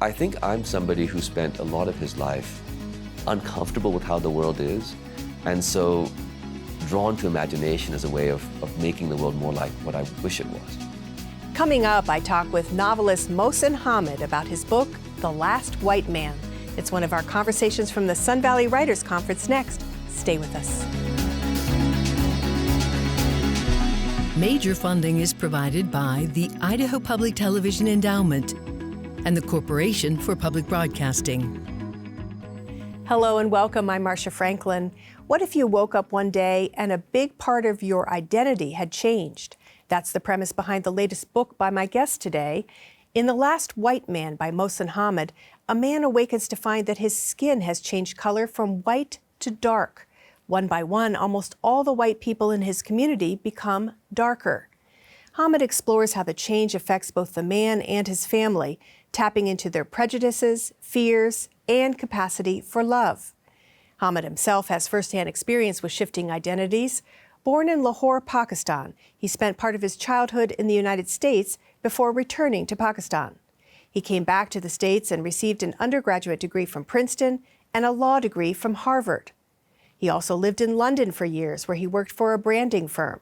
I think I'm somebody who spent a lot of his life uncomfortable with how the world is, and so drawn to imagination as a way of making the world more like what I wish it was. Coming up, I talk with novelist Mohsin Hamid about his book, The Last White Man. It's one of our conversations from the Sun Valley Writers Conference next. Stay with us. Major funding is provided by the Idaho Public Television Endowment and the Corporation for Public Broadcasting. Hello and welcome. I'm Marcia Franklin. What if you woke up one day and a big part of your identity had changed? That's the premise behind the latest book by my guest today. In The Last White Man by Mohsin Hamid, a man awakens to find that his skin has changed color from white to dark. One by one, almost all the white people in his community become darker. Hamid explores how the change affects both the man and his family, tapping into their prejudices, fears, and capacity for love. Hamid himself has firsthand experience with shifting identities. Born in Lahore, Pakistan, he spent part of his childhood in the United States before returning to Pakistan. He came back to the States and received an undergraduate degree from Princeton and a law degree from Harvard. He also lived in London for years, where he worked for a branding firm.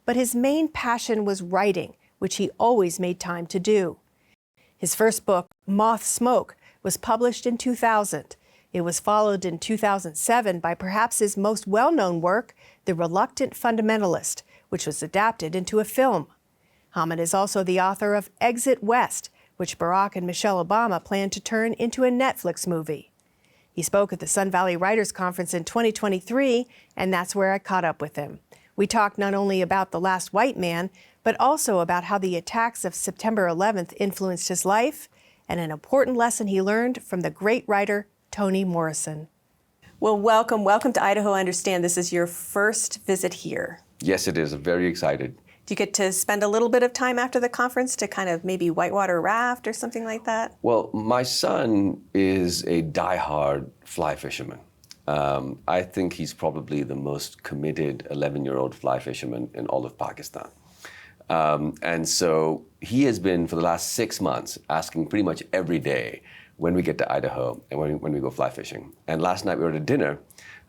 But his main passion was writing, which he always made time to do. His first book, Moth Smoke, was published in 2000. It was followed in 2007 by perhaps his most well-known work, The Reluctant Fundamentalist, which was adapted into a film. Hamid is also the author of Exit West, which Barack and Michelle Obama plan to turn into a Netflix movie. He spoke at the Sun Valley Writers Conference in 2023, and that's where I caught up with him. We talked not only about The Last White Man, but also about how the attacks of September 11th influenced his life, and an important lesson he learned from the great writer Toni Morrison. Well, welcome to Idaho. I understand this is your first visit here. Yes, it is. I'm very excited. Do you get to spend a little bit of time after the conference to kind of maybe whitewater raft or something like that? Well, my son is a diehard fly fisherman. I think he's probably the most committed 11-year-old fly fisherman in all of Pakistan. And so he has been, for the last 6 months, asking pretty much every day when we get to Idaho and when we go fly fishing. And last night we were at a dinner,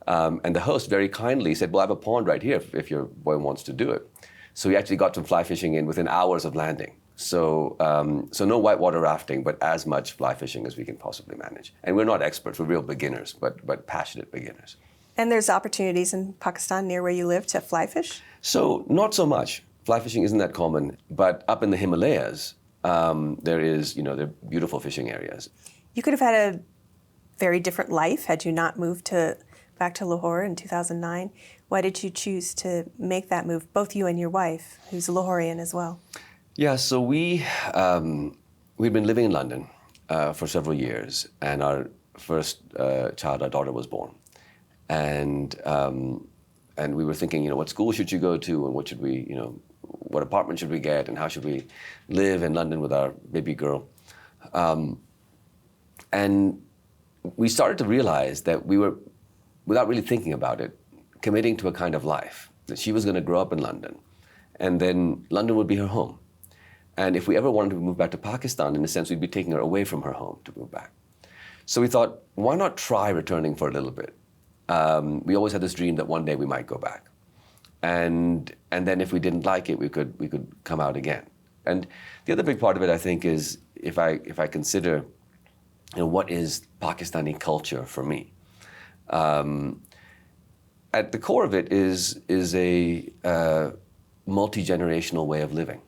and the host very kindly said, well, I have a pond right here if your boy wants to do it. So we actually got some fly fishing in within hours of landing. So no whitewater rafting, but as much fly fishing as we can possibly manage. And we're not experts, we're real beginners, but passionate beginners. And there's opportunities in Pakistan near where you live to fly fish? So not so much. Fly fishing isn't that common, but up in the Himalayas, there are beautiful fishing areas. You could have had a very different life had you not moved back to Lahore in 2009. Why did you choose to make that move, both you and your wife, who's a Lahorean as well? Yeah, so we've been living in London for several years, and our first child, our daughter, was born. And we were thinking, what school should you go to, and what apartment should we get, and how should we live in London with our baby girl? And we started to realize that we were, without really thinking about it, committing to a kind of life, that she was going to grow up in London, and then London would be her home. And if we ever wanted to move back to Pakistan, in a sense, we'd be taking her away from her home to move back. So we thought, why not try returning for a little bit? We always had this dream that one day we might go back. And then if we didn't like it, we could come out again. And the other big part of it, I think, is if I consider, what is Pakistani culture for me? At the core of it is a multi-generational way of living.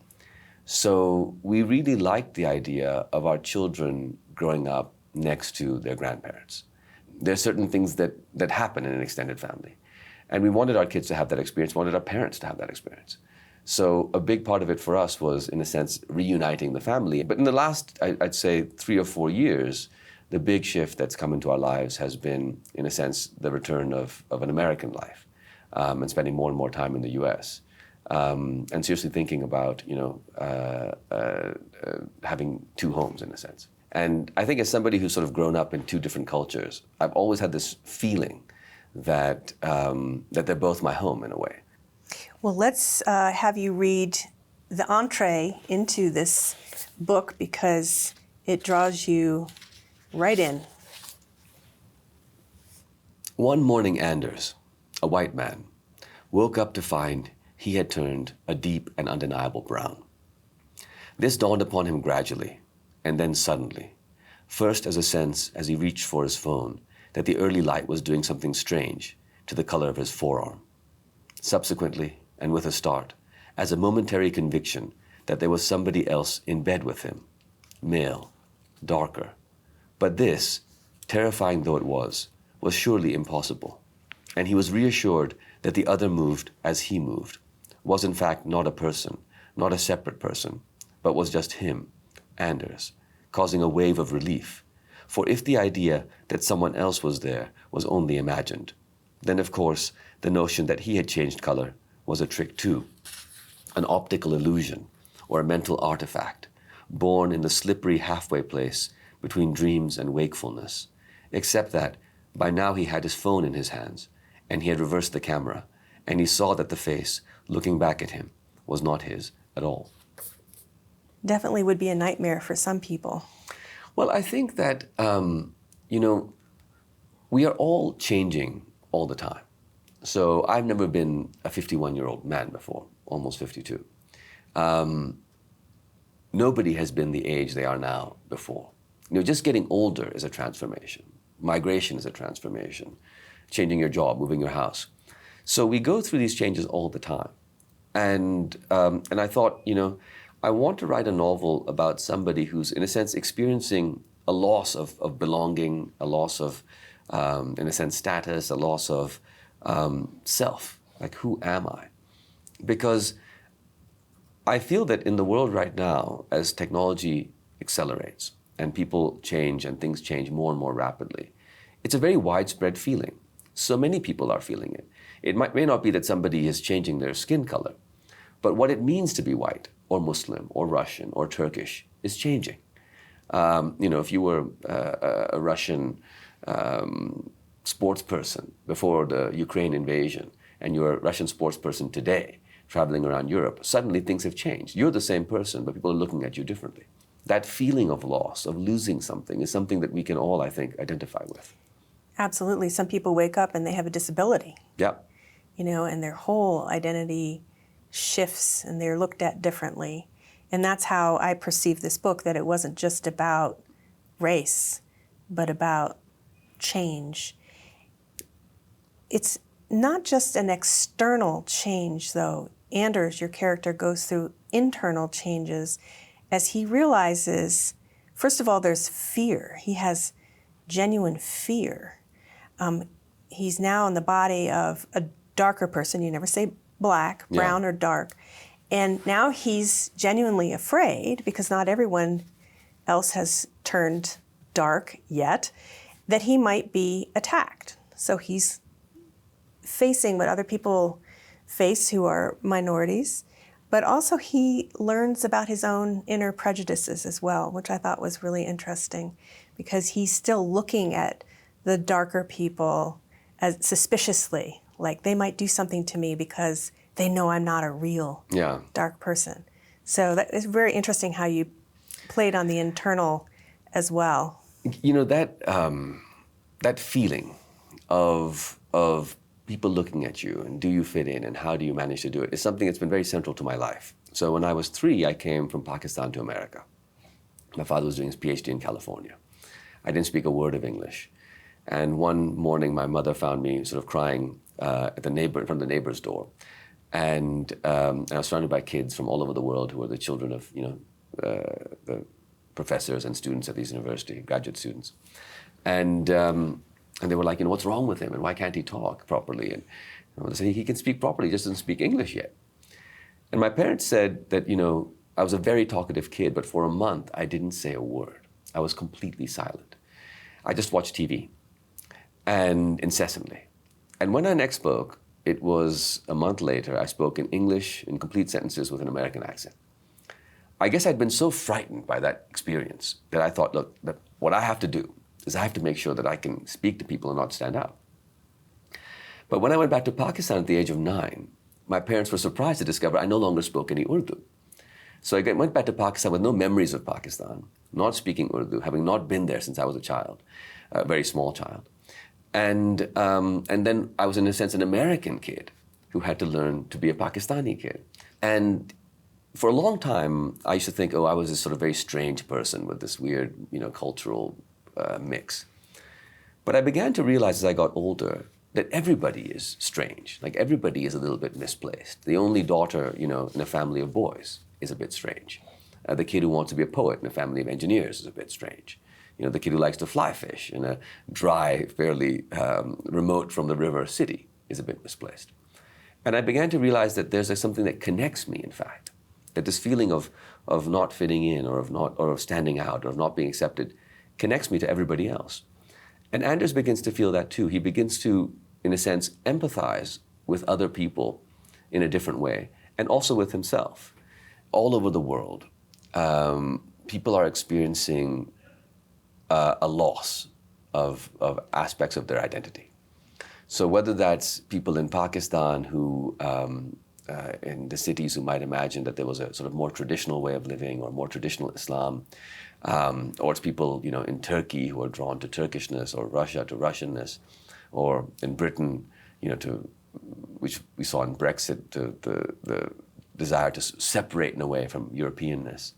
So we really like the idea of our children growing up next to their grandparents. There are certain things that happen in an extended family. And we wanted our kids to have that experience, wanted our parents to have that experience. So a big part of it for us was, in a sense, reuniting the family. But in the last, I'd say, 3 or 4 years, the big shift that's come into our lives has been, in a sense, the return of an American life, and spending more and more time in the US. And seriously thinking about, having 2 homes, in a sense. And I think as somebody who's sort of grown up in 2 different cultures, I've always had this feeling that they're both my home in a way. Well, let's have you read the entree into this book, because it draws you right in. One morning, Anders, a white man, woke up to find he had turned a deep and undeniable brown. This dawned upon him gradually, and then suddenly, first as a sense as he reached for his phone that the early light was doing something strange to the color of his forearm. Subsequently, and with a start, as a momentary conviction that there was somebody else in bed with him, male, darker. But this, terrifying though it was surely impossible. And he was reassured that the other moved as he moved, was in fact not a person, not a separate person, but was just him, Anders, causing a wave of relief. For if the idea that someone else was there was only imagined, then of course the notion that he had changed color was a trick too, an optical illusion or a mental artifact, born in the slippery halfway place between dreams and wakefulness, except that by now he had his phone in his hands, and he had reversed the camera, and he saw that the face looking back at him was not his at all. Definitely would be a nightmare for some people. Well, I think that, we are all changing all the time. So I've never been a 51-year-old man before, almost 52. Nobody has been the age they are now before. Just getting older is a transformation. Migration is a transformation. Changing your job, moving your house. So we go through these changes all the time. And I thought, I want to write a novel about somebody who's, in a sense, experiencing a loss of belonging, a loss of, in a sense, status, a loss of self. Like, who am I? Because I feel that in the world right now, as technology accelerates and people change and things change more and more rapidly, it's a very widespread feeling. So many people are feeling it. It may not be that somebody is changing their skin color, but what it means to be white or Muslim or Russian or Turkish is changing. If you were a Russian sports person before the Ukraine invasion and you're a Russian sports person today, traveling around Europe, suddenly things have changed. You're the same person, but people are looking at you differently. That feeling of loss, of losing something, is something that we can all, I think, identify with. Absolutely. Some people wake up and they have a disability. Yeah. And their whole identity shifts and they're looked at differently. And that's how I perceived this book, that it wasn't just about race, but about change. It's not just an external change, though. Anders, your character, goes through internal changes as he realizes, first of all, there's fear. He has genuine fear. He's now in the body of a darker person. You never say black, brown, or dark. And now he's genuinely afraid, because not everyone else has turned dark yet, that he might be attacked. So he's facing what other people face who are minorities, but also he learns about his own inner prejudices as well, which I thought was really interesting, because he's still looking at the darker people as suspiciously, like they might do something to me because they know I'm not a real dark person. So that is very interesting how you played on the internal as well. That feeling of people looking at you and do you fit in and how do you manage to do it is something that's been very central to my life. So when I was 3, I came from Pakistan to America. My father was doing his PhD in California. I didn't speak a word of English. And one morning, my mother found me sort of crying in front of the neighbor's door. And I was surrounded by kids from all over the world who were the children of, the professors and students at these university, graduate students. And they were like, what's wrong with him? And why can't he talk properly? And I said, he can speak properly, he just doesn't speak English yet. And my parents said that, I was a very talkative kid, but for a month, I didn't say a word. I was completely silent. I just watched TV, and incessantly. And when I next spoke, it was a month later, I spoke in English in complete sentences with an American accent. I guess I'd been so frightened by that experience that I thought, look, what I have to do is I have to make sure that I can speak to people and not stand out. But when I went back to Pakistan at the age of 9, my parents were surprised to discover I no longer spoke any Urdu. So I went back to Pakistan with no memories of Pakistan, not speaking Urdu, having not been there since I was a child, a very small child. And then I was, in a sense, an American kid who had to learn to be a Pakistani kid. And for a long time, I used to think, I was this sort of very strange person with this weird, cultural mix. But I began to realize as I got older that everybody is strange. Like, everybody is a little bit misplaced. The only daughter, in a family of boys is a bit strange. The kid who wants to be a poet in a family of engineers is a bit strange. The kid who likes to fly fish in a dry, fairly remote from the river city is a bit misplaced. And I began to realize that there's something that connects me, in fact. That this feeling of not fitting in, or of standing out, or of not being accepted, connects me to everybody else. And Anders begins to feel that too. He begins to, in a sense, empathize with other people in a different way, and also with himself. All over the world, people are experiencing a loss of aspects of their identity. So whether that's people in Pakistan who, in the cities, who might imagine that there was a sort of more traditional way of living, or more traditional Islam, or it's people, in Turkey who are drawn to Turkishness, or Russia to Russianness, or in Britain, which we saw in Brexit, the desire to separate in a way from Europeanness.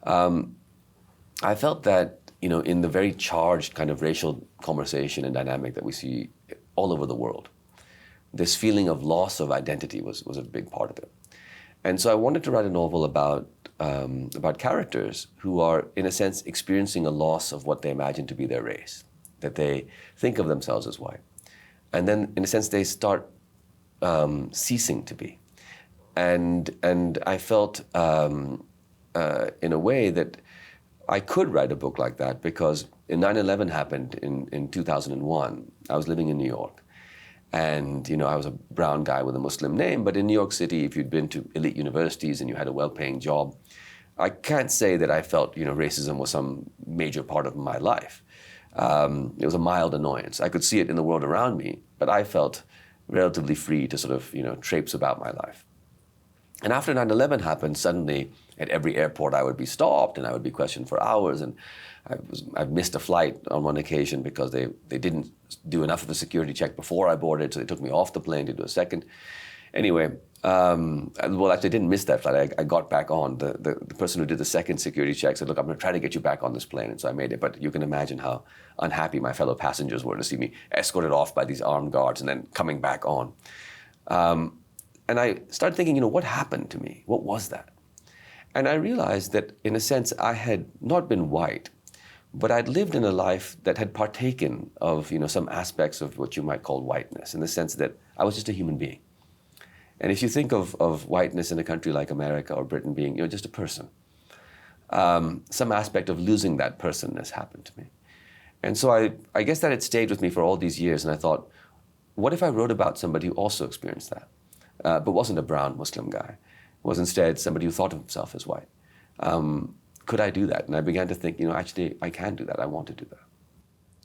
I felt that, in the very charged kind of racial conversation and dynamic that we see all over the world, this feeling of loss of identity was a big part of it. And so I wanted to write a novel about characters who are, in a sense, experiencing a loss of what they imagine to be their race, that they think of themselves as white. And then, in a sense, they start ceasing to be. And I felt, in a way, that I could write a book like that, because 9/11 happened in 2001. I was living in New York. And, I was a brown guy with a Muslim name, but in New York City, if you'd been to elite universities and you had a well-paying job, I can't say that I felt, racism was some major part of my life. It was a mild annoyance. I could see it in the world around me, but I felt relatively free to sort of, traipse about my life. And after 9/11 happened, suddenly at every airport I would be stopped and I would be questioned for hours. And I've missed a flight on one occasion because they didn't do enough of a security check before I boarded, so they took me off the plane to do a second. Anyway, well, actually, I didn't miss that flight. I got back on. The person who did the second security check said, "Look, I'm going to try to get you back on this plane." And so I made it. But you can imagine how unhappy my fellow passengers were to see me escorted off by these armed guards and then coming back on. And I started thinking, what happened to me? What was that? And I realized that, in a sense, I had not been white, but I'd lived in a life that had partaken of, some aspects of what you might call whiteness, in the sense that I was just a human being. And if you think of whiteness in a country like America or Britain being, just a person, some aspect of losing that personness happened to me. And so I guess that it stayed with me for all these years, and I thought, what if I wrote about somebody who also experienced that, but wasn't a brown Muslim guy, was instead somebody who thought of himself as white? Could I do that? And I began to think, actually, I can do that. I want to do that.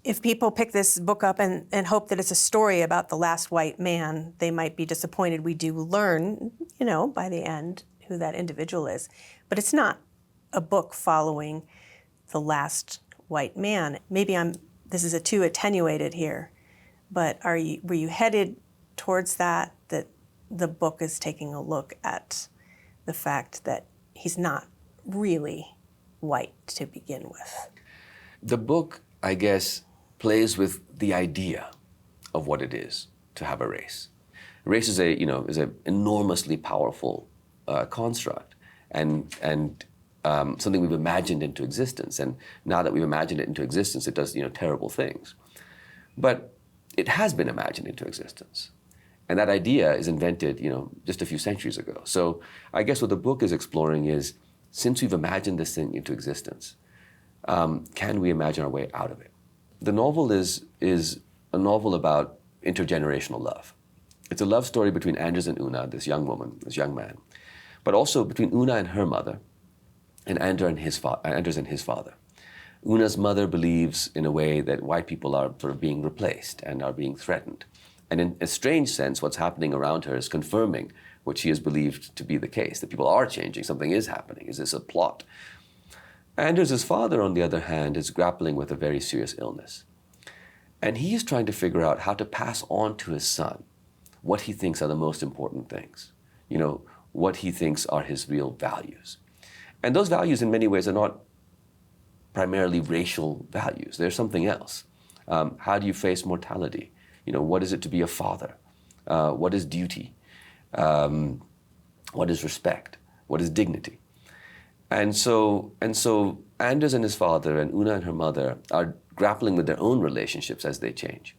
If people pick this book up and hope that it's a story about the last white man, they might be disappointed. We do learn, by the end who that individual is. But it's not a book following the last white man. Maybe this is too attenuated here, but were you headed towards that the book is taking a look at the fact that he's not really white to begin with? The book, I guess, plays with the idea of what it is to have a race. Race is an enormously powerful construct, and something we've imagined into existence. And now that we've imagined it into existence, it does terrible things. But it has been imagined into existence. And that idea is invented, just a few centuries ago. So I guess what the book is exploring is, since we've imagined this thing into existence, can we imagine our way out of it? The novel is a novel about intergenerational love. It's a love story between Anders and Una, this young woman, this young man, but also between Una and her mother, and Anders and his father. Una's mother believes, in a way, that white people are sort of being replaced and are being threatened. And in a strange sense, what's happening around her is confirming what she has believed to be the case, that people are changing, something is happening. Is this a plot? Anders' father, on the other hand, is grappling with a very serious illness. And he is trying to figure out how to pass on to his son what he thinks are the most important things, what he thinks are his real values. And those values in many ways are not primarily racial values. They're something else. How do you face mortality? What is it to be a father? What is duty? What is respect? What is dignity? And so Anders and his father and Una and her mother are grappling with their own relationships as they change.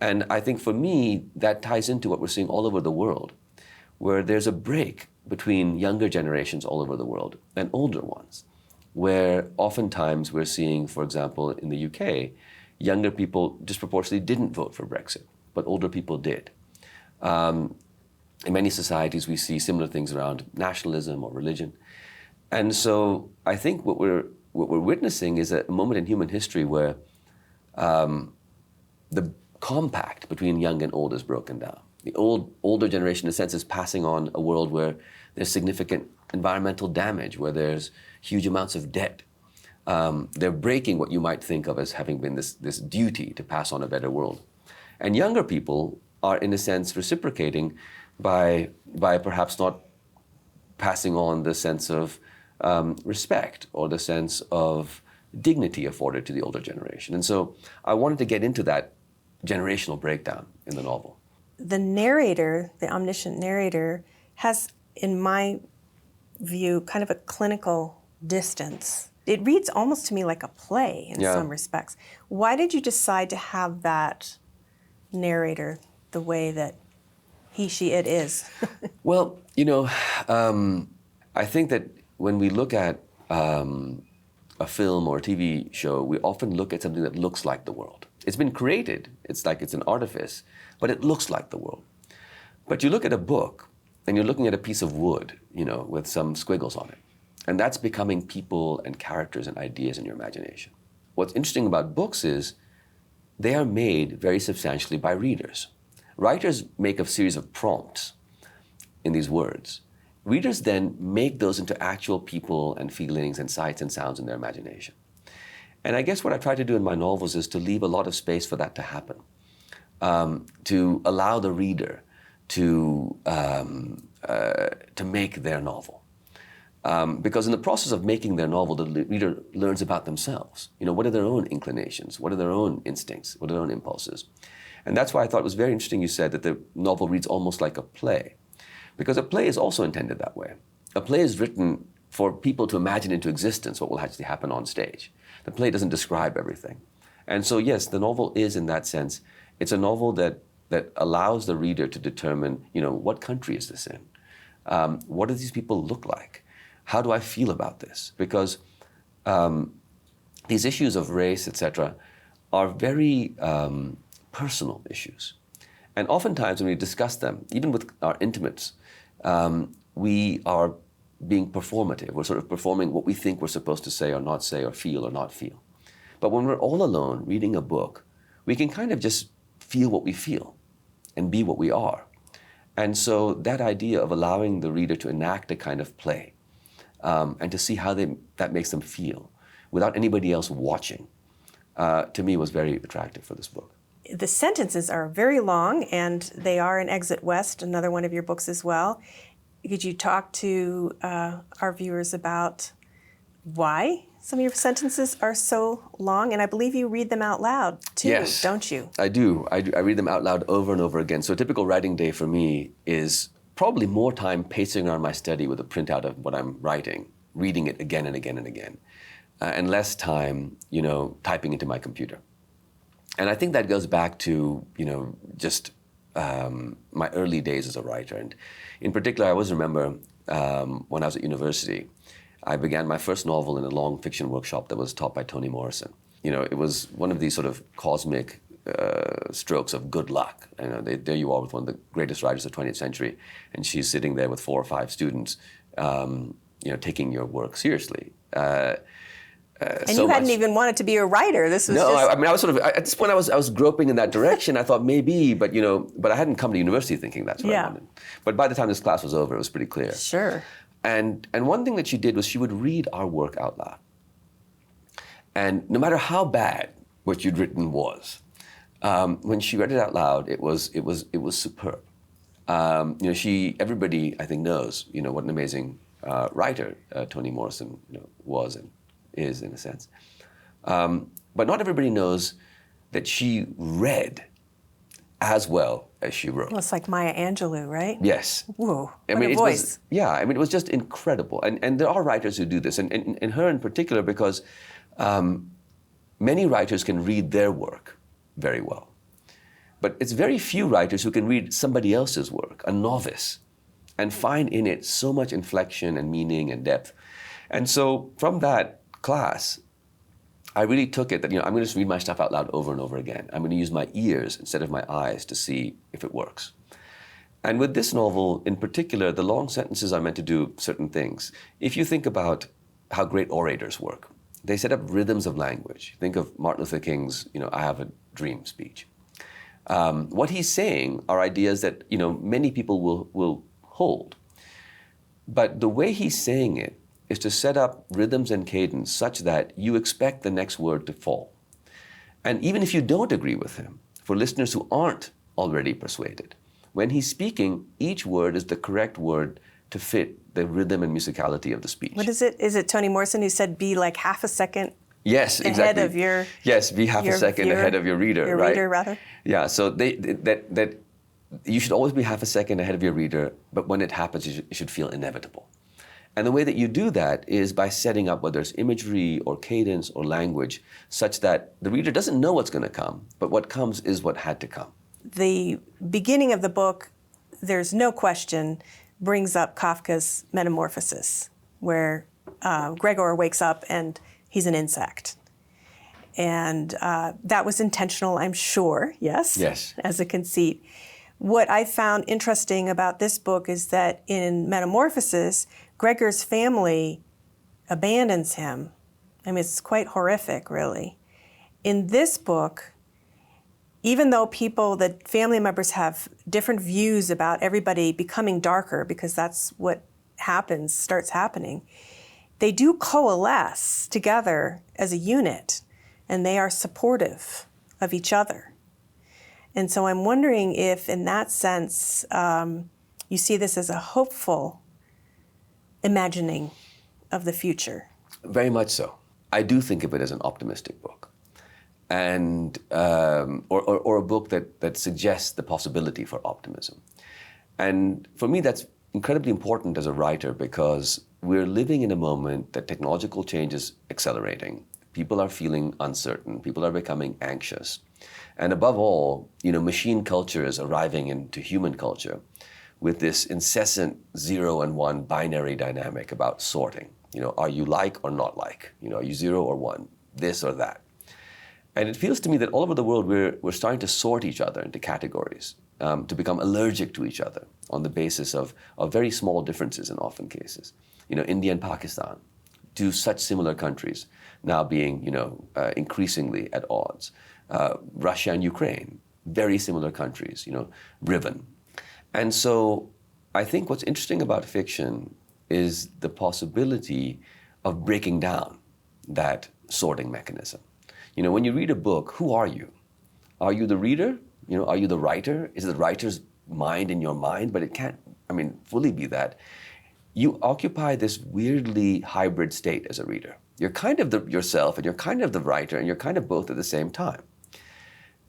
And I think for me, that ties into what we're seeing all over the world, where there's a break between younger generations all over the world and older ones, where oftentimes we're seeing, for example, in the UK, younger people disproportionately didn't vote for Brexit, but older people did. In many societies, we see similar things around nationalism or religion. And so I think what we're witnessing is a moment in human history where the compact between young and old is broken down. The older generation, in a sense, is passing on a world where there's significant environmental damage, where there's huge amounts of debt. They're breaking what you might think of as having been this duty to pass on a better world. And younger people are, in a sense, reciprocating by perhaps not passing on the sense of respect or the sense of dignity afforded to the older generation. And so I wanted to get into that generational breakdown in the novel. The narrator, the omniscient narrator, has, in my view, kind of a clinical distance. It reads almost to me like a play in some respects. Why did you decide to have that narrator the way that he, she, it is? Well, I think that when we look at a film or a TV show, we often look at something that looks like the world. It's been created, it's like it's an artifice, but it looks like the world. But you look at a book, and you're looking at a piece of wood, with some squiggles on it. And that's becoming people and characters and ideas in your imagination. What's interesting about books is they are made very substantially by readers. Writers make a series of prompts in these words. Readers then make those into actual people and feelings and sights and sounds in their imagination. And I guess what I try to do in my novels is to leave a lot of space for that to happen, to allow the reader to make their novel. Because in the process of making their novel, the reader learns about themselves. What are their own inclinations? What are their own instincts? What are their own impulses? And that's why I thought it was very interesting you said that the novel reads almost like a play. Because a play is also intended that way. A play is written for people to imagine into existence what will actually happen on stage. The play doesn't describe everything. And so yes, the novel is, in that sense, it's a novel that allows the reader to determine, what country is this in? What do these people look like? How do I feel about this? Because these issues of race, etc., are very personal issues. And oftentimes when we discuss them, even with our intimates, we are being performative. We're sort of performing what we think we're supposed to say or not feel or not feel. But when we're all alone reading a book, we can kind of just feel what we feel and be what we are. And so that idea of allowing the reader to enact a kind of play and to see how that makes them feel without anybody else watching, to me was very attractive for this book. The sentences are very long, and they are in Exit West, another one of your books as well. Could you talk to our viewers about why some of your sentences are so long? And I believe you read them out loud too, yes, don't you? I do. I read them out loud over and over again. So a typical writing day for me is probably more time pacing around my study with a printout of what I'm writing, reading it again and again and again, and less time, typing into my computer. And I think that goes back to, just my early days as a writer. And in particular, I always remember when I was at university, I began my first novel in a long fiction workshop that was taught by Toni Morrison. It was one of these sort of cosmic strokes of good luck. There you are with one of the greatest writers of the 20th century, and she's sitting there with 4 or 5 students, taking your work seriously. And so you hadn't much. even wanted to be a writer. This was No, just... I mean, I was sort of, at this point, I was groping in that direction. I thought maybe, but but I hadn't come to university thinking that's what I wanted. But by the time this class was over, it was pretty clear. Sure. And one thing that she did was she would read our work out loud. And no matter how bad what you'd written was, when she read it out loud, it was superb. Everybody I think knows, what an amazing writer Toni Morrison was and is in a sense. But not everybody knows that she read as well as she wrote. Well, it's like Maya Angelou, right? Yes. Whoa, I what mean, a voice. it was just incredible. And there are writers who do this, and her in particular, because many writers can read their work very well. But it's very few writers who can read somebody else's work, a novice, and find in it so much inflection and meaning and depth. And so from that class, I really took it that, I'm going to just read my stuff out loud over and over again. I'm going to use my ears instead of my eyes to see if it works. And with this novel in particular, the long sentences are meant to do certain things. If you think about how great orators work, they set up rhythms of language. Think of Martin Luther King's, I have a dream speech. What he's saying are ideas that, many people will hold. But the way he's saying it is to set up rhythms and cadence such that you expect the next word to fall. And even if you don't agree with him, for listeners who aren't already persuaded, when he's speaking, each word is the correct word to fit the rhythm and musicality of the speech. What is it? Is it Toni Morrison who said be like half a second Yes, ahead exactly. of your... Yes, be half a second ahead of your reader, your right? reader, rather. Yeah, so that you should always be half a second ahead of your reader, but when it happens, it should feel inevitable. And the way that you do that is by setting up, whether it's imagery or cadence or language, such that the reader doesn't know what's going to come, but what comes is what had to come. The beginning of the book, there's no question, brings up Kafka's Metamorphosis, where Gregor wakes up and he's an insect. And that was intentional, I'm sure, yes? Yes. As a conceit. What I found interesting about this book is that in Metamorphosis, Gregor's family abandons him. I mean, it's quite horrific, really. In this book, even though the family members have different views about everybody becoming darker, because that's what starts happening, they do coalesce together as a unit, and they are supportive of each other. And so I'm wondering if, in that sense, you see this as a hopeful imagining of the future. Very much so. I do think of it as an optimistic book, and or a book that suggests the possibility for optimism. And for me, that's incredibly important as a writer, because we're living in a moment that technological change is accelerating. People are feeling uncertain. People are becoming anxious. And above all, machine culture is arriving into human culture with this incessant 0 and 1 binary dynamic about sorting. Are you like or not like? Are you 0 or 1, this or that? And it feels to me that all over the world, we're starting to sort each other into categories, to become allergic to each other on the basis of very small differences in often cases. India and Pakistan, two such similar countries, now being, increasingly at odds. Russia and Ukraine, very similar countries, riven. And so I think what's interesting about fiction is the possibility of breaking down that sorting mechanism. When you read a book, who are you? Are you the reader? Are you the writer? Is it the writer's mind in your mind? But it can't, fully be that. You occupy this weirdly hybrid state as a reader. You're kind of yourself, and you're kind of the writer, and you're kind of both at the same time.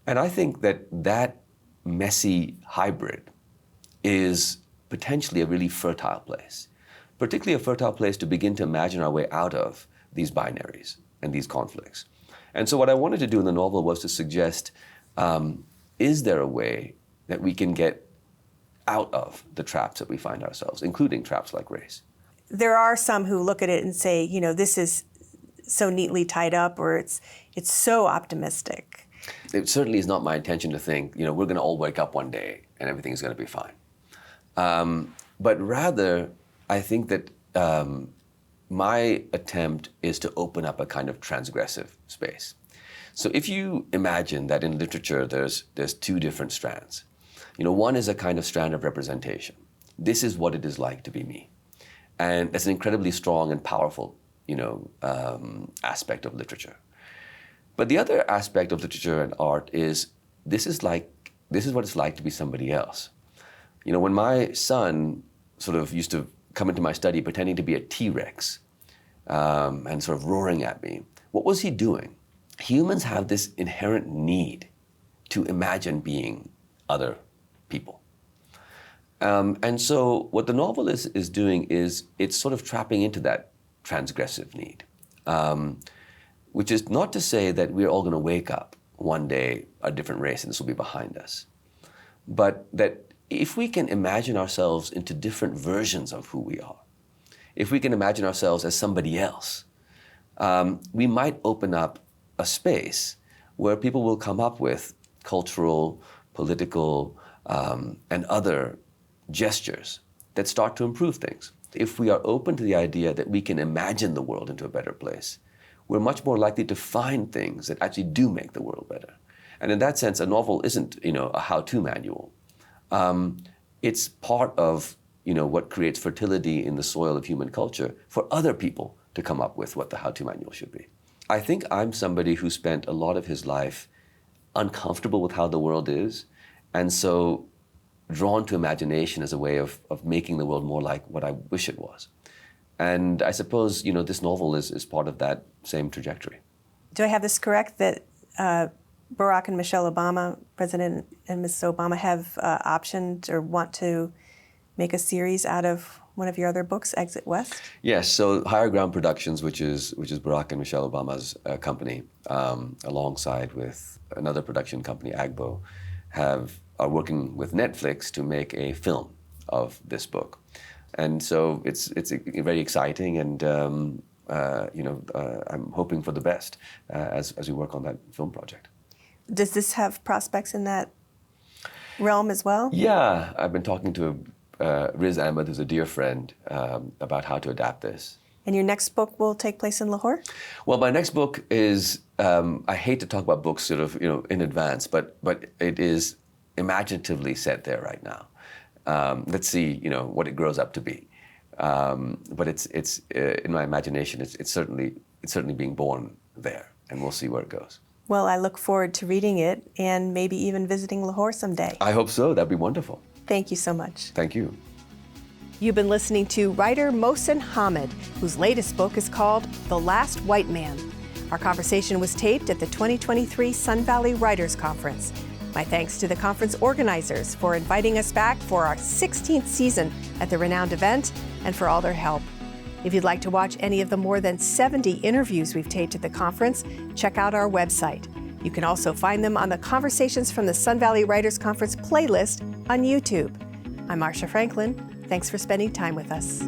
And I think that messy hybrid is potentially a really fertile place, particularly a fertile place to begin to imagine our way out of these binaries and these conflicts. And so what I wanted to do in the novel was to suggest, is there a way that we can get out of the traps that we find ourselves, including traps like race? There are some who look at it and say, this is so neatly tied up, or it's so optimistic. It certainly is not my intention to think, we're going to all wake up one day and everything is going to be fine. But rather, I think that my attempt is to open up a kind of transgressive space. So if you imagine that in literature there's two different strands. One is a kind of strand of representation. This is what it is like to be me. And that's an incredibly strong and powerful, aspect of literature. But the other aspect of literature and art is this is what it's like to be somebody else. When my son sort of used to come into my study pretending to be a T-Rex and sort of roaring at me, what was he doing? Humans have this inherent need to imagine being other people. And so what the novel is doing is it's sort of trapping into that transgressive need, which is not to say that we're all going to wake up one day a different race and this will be behind us, but that if we can imagine ourselves into different versions of who we are, if we can imagine ourselves as somebody else, we might open up a space where people will come up with cultural, political, and other gestures that start to improve things. If we are open to the idea that we can imagine the world into a better place, we're much more likely to find things that actually do make the world better. And in that sense, a novel isn't, a how-to manual. It's part of, what creates fertility in the soil of human culture for other people to come up with what the how-to manual should be. I think I'm somebody who spent a lot of his life uncomfortable with how the world is, and so drawn to imagination as a way of making the world more like what I wish it was. And I suppose, this novel is part of that same trajectory. Do I have this correct, that Barack and Michelle Obama, President and Mrs. Obama, have optioned or want to make a series out of one of your other books, Exit West? Yes, so Higher Ground Productions, which is Barack and Michelle Obama's company, alongside with another production company, Agbo, are working with Netflix to make a film of this book. And so it's very exciting, and I'm hoping for the best as we work on that film project. Does this have prospects in that realm as well? Yeah, I've been talking to Riz Ahmed, who's a dear friend, about how to adapt this. And your next book will take place in Lahore? Well, my next book is, I hate to talk about books sort of, in advance, but it is imaginatively set there right now. Let's see, what it grows up to be. But it's in my imagination, it's certainly being born there, and we'll see where it goes. Well, I look forward to reading it and maybe even visiting Lahore someday. I hope so. That'd be wonderful. Thank you so much. Thank you. You've been listening to writer Mohsin Hamid, whose latest book is called The Last White Man. Our conversation was taped at the 2023 Sun Valley Writers Conference. My thanks to the conference organizers for inviting us back for our 16th season at the renowned event and for all their help. If you'd like to watch any of the more than 70 interviews we've taped at the conference, check out our website. You can also find them on the Conversations from the Sun Valley Writers Conference playlist on YouTube. I'm Marsha Franklin. Thanks for spending time with us.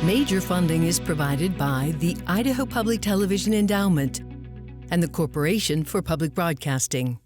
Major funding is provided by the Idaho Public Television Endowment and the Corporation for Public Broadcasting.